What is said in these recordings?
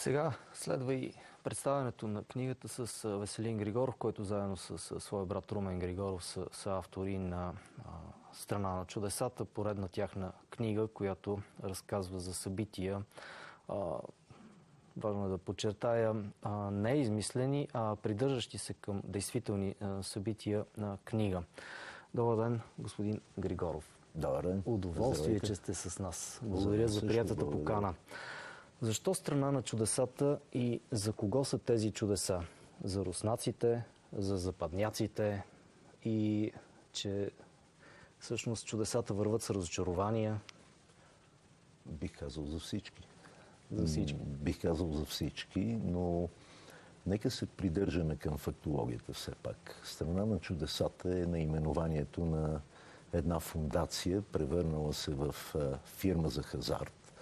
Сега следва и представянето на книгата с Веселин Григоров, който заедно с своя брат Румен Григоров са автори на Страна на чудесата, поредна тяхна книга, която разказва за събития, важно е да подчертая, не измислени, а придържащи се към действителни събития на книга. Добър ден, господин Григоров. Добър ден. Удоволствие, че сте с нас. Благодаря за приятната покана. Защо Страна на чудесата и за кого са тези чудеса? За руснаците, за западняците и че всъщност чудесата върват с разочарования? Бих казал за всички. За всички? Бих казал за всички, но нека се придържаме към фактологията все пак. Страна на чудесата е наименованието на една фундация, превърнала се в фирма за хазарт.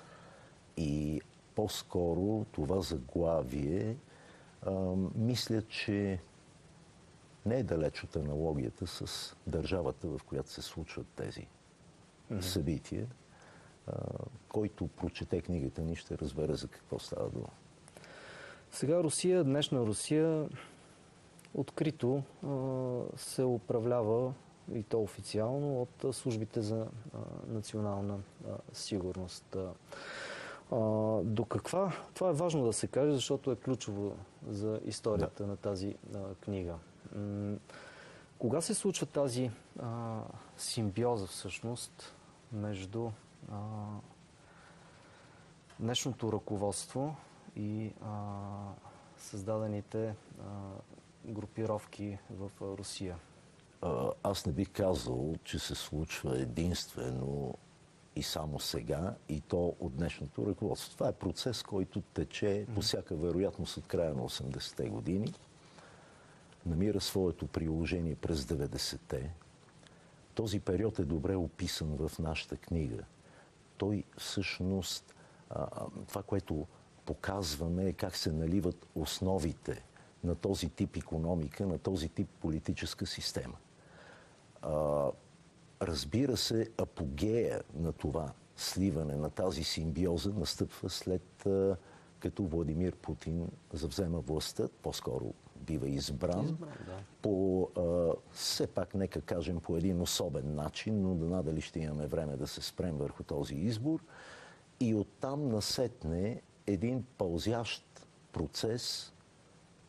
И по-скоро това заглавие мисля, че не е далеч от аналогията с държавата, в която се случват тези събития. Който прочете книгата ни, ще разбере за какво става дума. Сега Русия, днешна Русия, открито се управлява, и то официално, от службите за национална сигурност. До каква? Това е важно да се каже, защото е ключово за историята на тази книга. Кога се случва тази симбиоза всъщност между днешното ръководство и създадените групировки в Русия? Аз не бих казал, че се случва единствено и само сега, и то от днешното ръководство. Това е процес, който тече по всяка вероятност от края на 80-те години. Намира своето приложение през 90-те. Този период е добре описан в нашата книга. Той всъщност, това, което показваме, е как се наливат основите на този тип икономика, на този тип политическа система. Разбира се, апогея на това сливане, на тази симбиоза настъпва след като Владимир Путин завзема властта, по-скоро бива избран по, все пак, нека кажем, по един особен начин, но надали ще имаме време да се спрем върху този избор. И оттам насетне един пълзящ процес,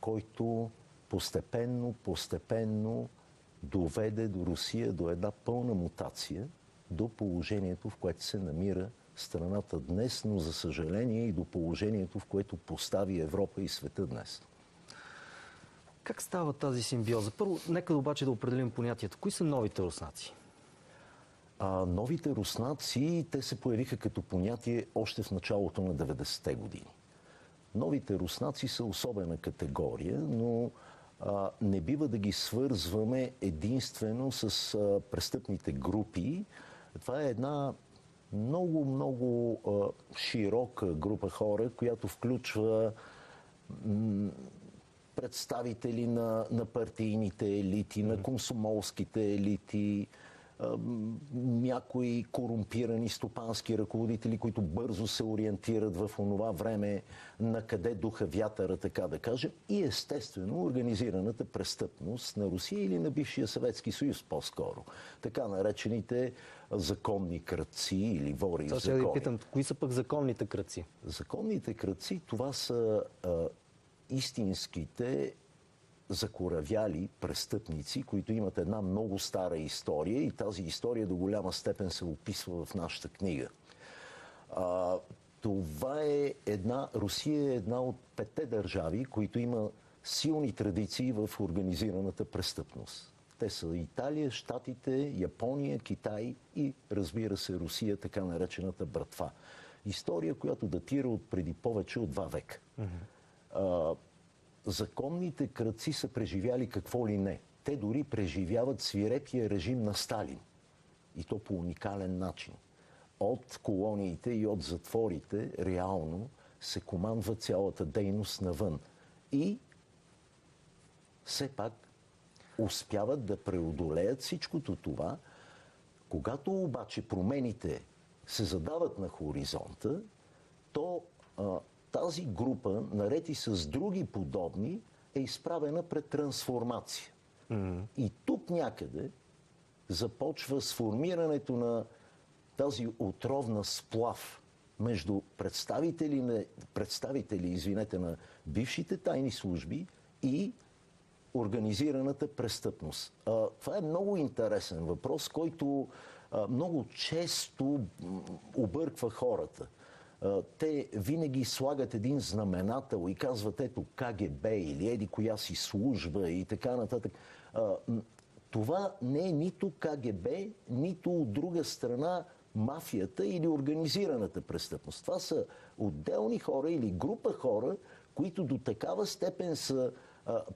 който постепенно доведе до Русия до една пълна мутация, до положението, в което се намира страната днес, но за съжаление и до положението, в което постави Европа и света днес. Как става тази симбиоза? Първо, нека обаче да определим понятието. Кои са новите руснаци? Новите руснаци, те се появиха като понятие още в началото на 90-те години. Новите руснаци са особена категория, но не бива да ги свързваме единствено с престъпните групи. Това е една много широка група хора, която включва представители на партийните елити, на комсомолските елити, някои корумпирани стопански ръководители, които бързо се ориентират в онова време на къде духа вятъра, така да кажем, и естествено организираната престъпност на Русия или на бившия Съветски съюз по-скоро. Така наречените законни крадци или вори в закони. Сега да ви питам, кои са пък законните крадци? Законните крадци, това са истинските закоравяли престъпници, които имат една много стара история и тази история до голяма степен се описва в нашата книга. Това е Русия е една от 5-те държави, които има силни традиции в организираната престъпност. Те са Италия, Щатите, Япония, Китай и, разбира се, Русия, така наречената братва. История, която датира от преди повече от 2 века. Законните крадци са преживяли какво ли не. Те дори преживяват свирепия режим на Сталин. И то по уникален начин. От колониите и от затворите реално се командва цялата дейност навън. И все пак успяват да преодолеят всичкото това. Когато обаче промените се задават на хоризонта, то тази група, наред и с други подобни, е изправена пред трансформация. И тук някъде започва сформирането на тази отровна сплав между представители на бившите тайни служби и организираната престъпност. Това е много интересен въпрос, който много често обърква хората. Те винаги слагат един знаменател и казват, ето КГБ или еди коя си служба и така нататък. Това не е нито КГБ, нито от друга страна мафията или организираната престъпност. Това са отделни хора или група хора, които до такава степен са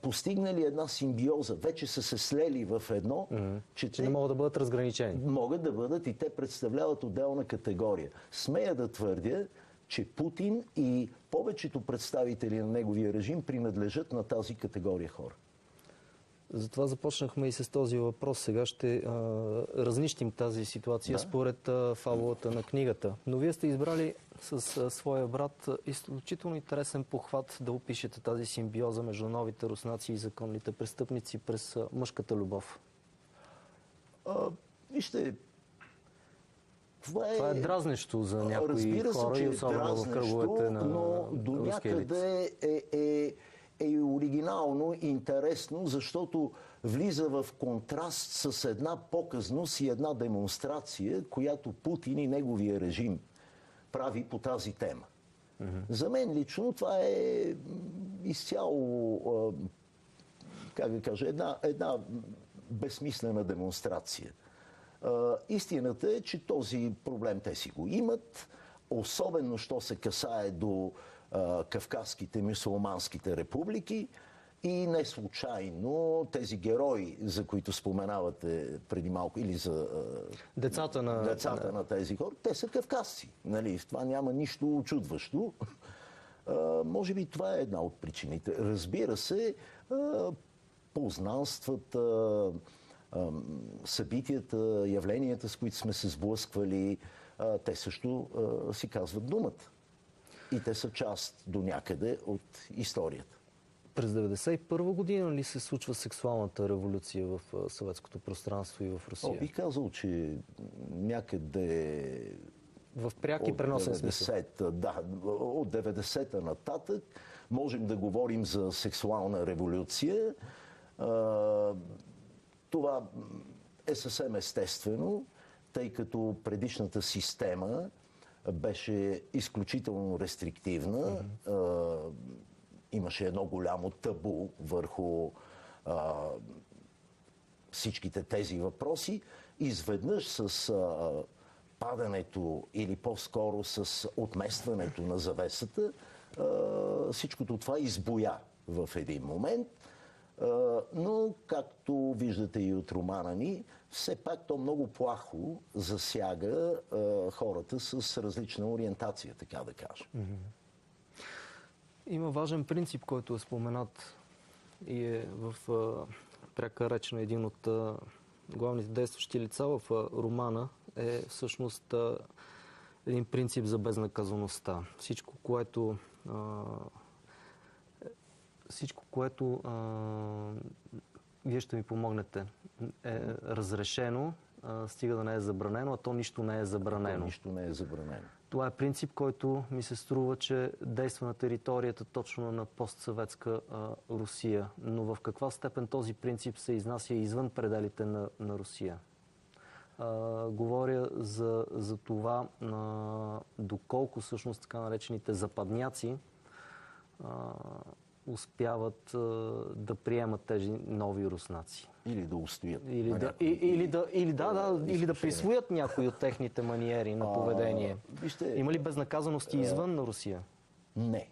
постигнали една симбиоза, вече са се слели в едно, че не могат да бъдат разграничени. Могат да бъдат и те представляват отделна категория. Смея да твърдя, че Путин и повечето представители на неговия режим принадлежат на тази категория хора. Затова започнахме и с този въпрос. Сега ще разнищим тази ситуация според фабулата на книгата. Но вие сте избрали с своя брат изключително интересен похват да опишете тази симбиоза между новите руснаци и законните престъпници през мъжката любов. Вижте, това е дразнещо за някои разбира хора, се, че и особено в кръговете на но до някъде е оригинално, интересно, защото влиза в контраст с една показност и една демонстрация, която Путин и неговия режим прави по тази тема. За мен лично това е изцяло, как да кажа, една безсмислена демонстрация. Истината е, че този проблем те си го имат, особено що се касае до кавказските мюсюлманските републики и не случайно тези герои, за които споменавате преди малко, или за децата на тези хора, те са кавказци. Нали? В това няма нищо очудващо. Може би това е една от причините. Разбира се, познанствата, събитията, явленията, с които сме се сблъсквали, те също си казват думата. И те са част до някъде от историята. През 1991 година ли се случва сексуалната революция в съветското пространство и в Русия? Бих казал, че някъде в пряк и преносен смисъл. Да, от 90-та нататък можем да говорим за сексуална революция. Това е съвсем естествено, тъй като предишната система беше изключително рестриктивна. Имаше едно голямо табу върху всичките тези въпроси. Изведнъж с падането или по-скоро с отместването на завесата, всичкото това избоя в един момент. Но, както виждате и от романа ни, все пак то много плахо засяга хората с различна ориентация, така да кажем. Има важен принцип, който е споменат и е в пряка реч на един от главните действащи лица в романа, е всъщност един принцип за безнаказаността. Всичко, което вие ще ми помогнете, е разрешено, стига да не е забранено, а то нищо не е забранено. Нищо не е забранено. Това е принцип, който ми се струва, че действа на територията точно на постсъветска Русия. Но в каква степен този принцип се изнася извън пределите на Русия? Говоря за това доколко всъщност така наречените западняци успяват да приемат тези нови руснаци. Или да устоят. Или да присвоят някои от техните маниери на поведение. Има ли безнаказаност извън на Русия? Не.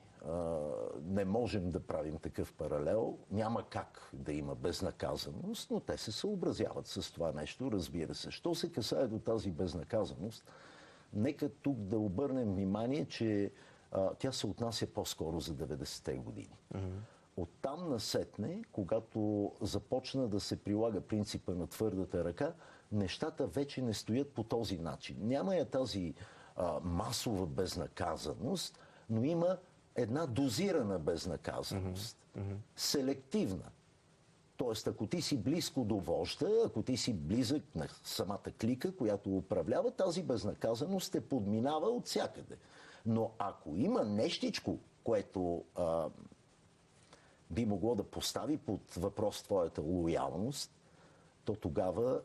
Не можем да правим такъв паралел. Няма как да има безнаказаност, но те се съобразяват с това нещо, разбира се. Що се касае до тази безнаказаност, нека тук да обърнем внимание, че тя се отнася по-скоро за 90-те години. Оттам насетне, когато започна да се прилага принципа на твърдата ръка, нещата вече не стоят по този начин. Няма я тази масова безнаказаност, но има една дозирана безнаказаност, селективна. Тоест, ако ти си близко до вожда, ако ти си близък на самата клика, която управлява, тази безнаказаност те подминава от всякъде. Но ако има нещичко, което би могло да постави под въпрос твоята лоялност, то тогава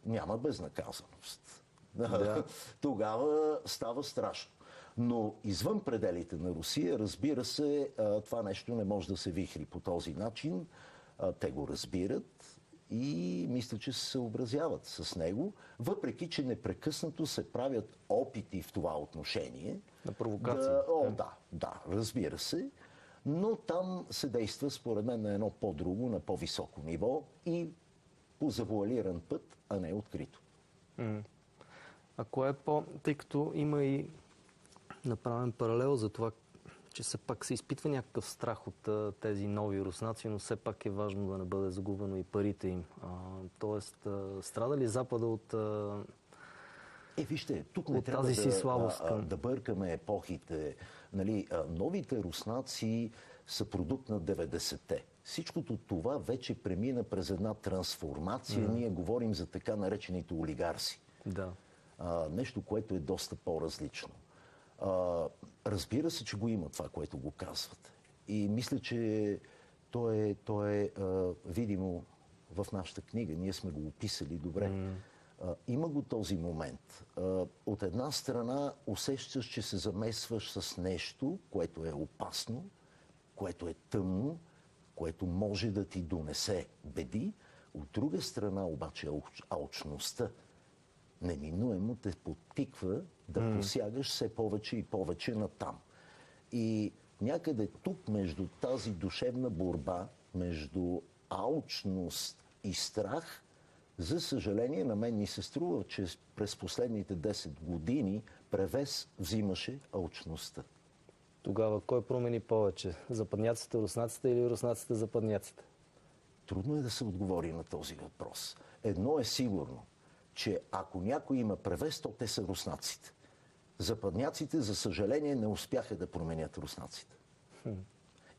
няма безнаказаност. Да. Тогава става страшно. Но извън пределите на Русия, разбира се, това нещо не може да се вихри по този начин. Те го разбират и мисля, че се съобразяват с него, въпреки че непрекъснато се правят опити в това отношение. На провокации. Да, разбира се. Но там се действа, според мен, на едно по-друго, на по-високо ниво и по завуалиран път, а не открито. А кое е тъй като има и направен паралел за това, че все пак се изпитва някакъв страх от тези нови руснаци, но все пак е важно да не бъде загубено и парите им. Тоест, страда ли Запада от вижте, тук не трябва да бъркаме епохите. Нали, новите руснаци са продукт на 90-те. Всичкото това вече премина през една трансформация. Ние говорим за така наречените олигарси. Да. Нещо, което е доста по-различно. Разбира се, че го има това, което го казвате. И мисля, че то е видимо в нашата книга. Ние сме го описали добре. Има го този момент. От една страна усещаш, че се замесваш с нещо, което е опасно, което е тъмно, което може да ти донесе беди. От друга страна обаче алчността неминуемо те подтиква да посягаш все повече и повече натам. И някъде тук между тази душевна борба, между алчност и страх, за съжаление на мен ми се струва, че през последните 10 години превес взимаше алчността. Тогава кой промени повече? Западняците, руснаците или руснаците, западняците? Трудно е да се отговори на този въпрос. Едно е сигурно, че ако някой има превес, то те са руснаците. Западняците, за съжаление, не успяха да променят руснаците.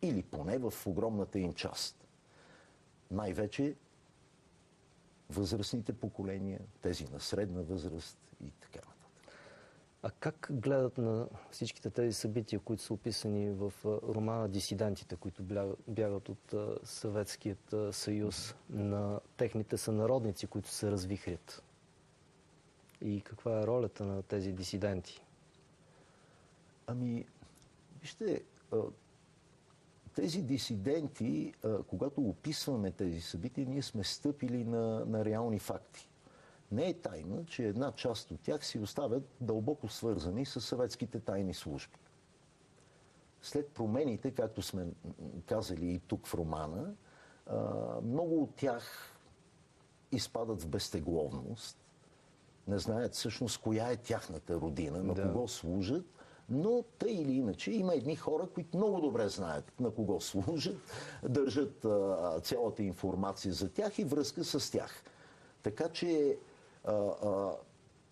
Или поне в огромната им част. Най-вече възрастните поколения, тези на средна възраст и така нататък. А как гледат на всичките тези събития, които са описани в романа "Дисидентите", които бягат от Съветският съюз, на техните сънародници, които се развихрят? И каква е ролята на тези дисиденти? Вижте, тези дисиденти, когато описваме тези събития, ние сме стъпили на реални факти. Не е тайна, че една част от тях си оставят дълбоко свързани с съветските тайни служби. След промените, както сме казали и тук в романа, много от тях изпадат в безтегловност, не знаят всъщност коя е тяхната родина, на кого служат, но тъй или иначе има едни хора, които много добре знаят на кого служат, държат цялата информация за тях и връзка с тях. Така че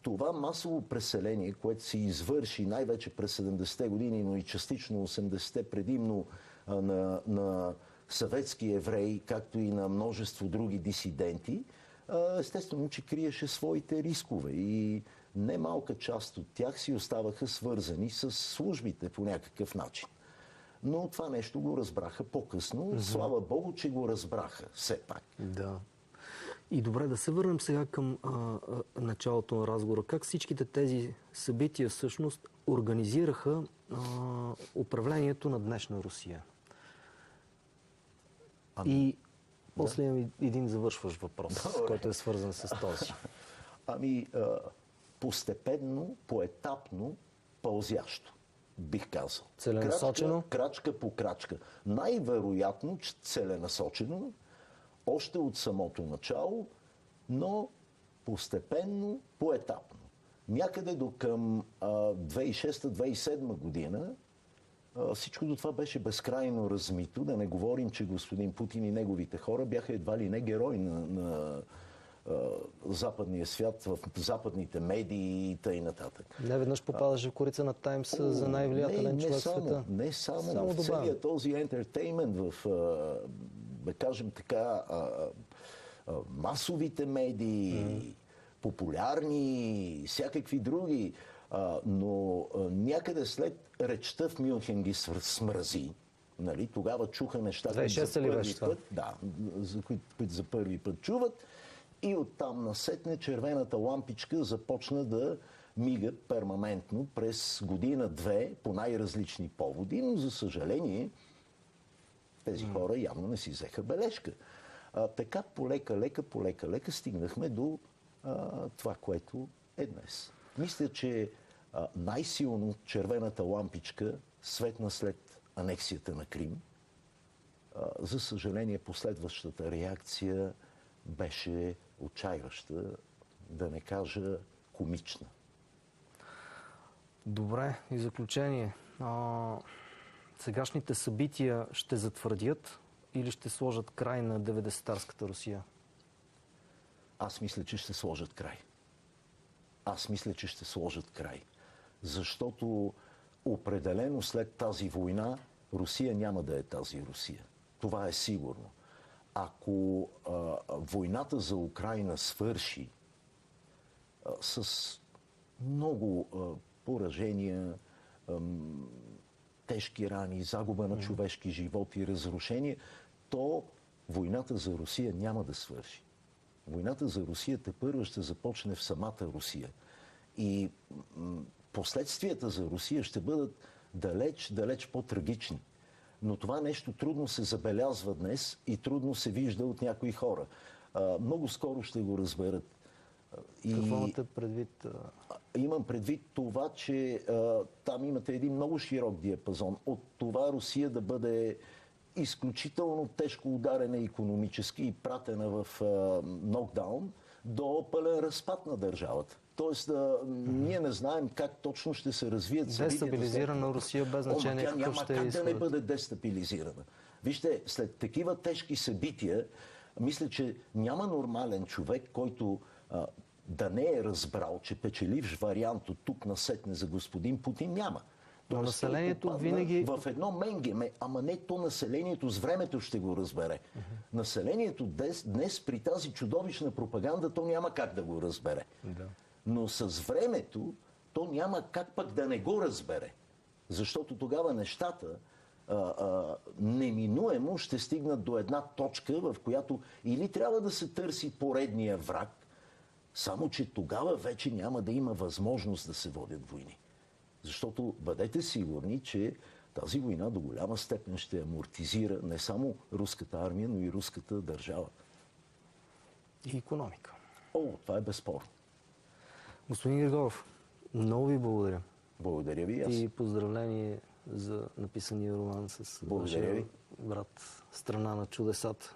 това масово преселение, което се извърши най-вече през 70-те години, но и частично 80-те предимно на съветски евреи, както и на множество други дисиденти, естествено, че криеше своите рискове и немалка част от тях си оставаха свързани с службите по някакъв начин. Но това нещо го разбраха по-късно. Слава Богу, че го разбраха все пак. Да. И добре, да се върнем сега към началото на разговора. Как всичките тези събития всъщност организираха управлението на днешна Русия? И после имам един завършващ въпрос, който е свързан с този. Постепенно, поетапно, пълзящо, бих казал. Целенасочено? Крачка по крачка. Най-вероятно целенасочено, още от самото начало, но постепенно, поетапно. Някъде до към 2006-2007 година всичко това беше безкрайно размито. Да не говорим, че господин Путин и неговите хора бяха едва ли не герои западния свят, в западните медии и т.н. Не веднъж попадаше в корица на Таймс за най-влиятелен човек в света. Не само в целият този ентертеймент, в, да кажем така, масовите медии, популярни, всякакви други, но някъде след речта в Мюнхен ги смрази. Нали? Тогава чуха неща, които за първи път, за които за първи път чуват, и оттам насетне червената лампичка започна да мига перманентно през година-две по най-различни поводи, но за съжаление тези хора явно не си взеха бележка. Така полека-лека стигнахме до това, което е днес. Мисля, че най-силно червената лампичка светна след анексията на Крим. За съжаление, последващата реакция беше отчаиваща, да не кажа комична. Добре, и заключение. Сегашните събития ще затвърдят или ще сложат край на 90-тарската Русия? Аз мисля, че ще сложат край. Защото определено след тази война Русия няма да е тази Русия. Това е сигурно. Ако войната за Украйна свърши с много поражения, тежки рани, загуба на човешки животи и разрушения, то войната за Русия няма да свърши. Войната за Русия тепърва ще започне в самата Русия. И последствията за Русия ще бъдат далеч по-трагични. Но това нещо трудно се забелязва днес и трудно се вижда от някои хора. Много скоро ще го разберат. Какво имате предвид? Имам предвид това, че там имате един много широк диапазон. От това Русия да бъде изключително тежко ударена икономически и пратена в нокдаун до пълен разпад на държавата. Тоест, ние не знаем как точно ще се развият събитията. Дестабилизирана Русия без значение какъв ще е изход. Няма как да не бъде дестабилизирана. Вижте, след такива тежки събития, мисля, че няма нормален човек, който да не е разбрал, че печеливш вариант от тук насетне за господин Путин няма. Но населението винаги... В едно менгеме, ама не то населението с времето ще го разбере. Населението днес при тази чудовищна пропаганда, то няма как да го разбере. Но с времето, то няма как пък да не го разбере. Защото тогава нещата неминуемо ще стигнат до една точка, в която или трябва да се търси поредния враг, само че тогава вече няма да има възможност да се водят войни. Защото бъдете сигурни, че тази война до голяма степен ще амортизира не само руската армия, но и руската държава. И икономика. Това е безспорно. Господин Григоров, много ви благодаря. Благодаря ви аз. И поздравление за написания роман с вашия брат "Страна на чудесата".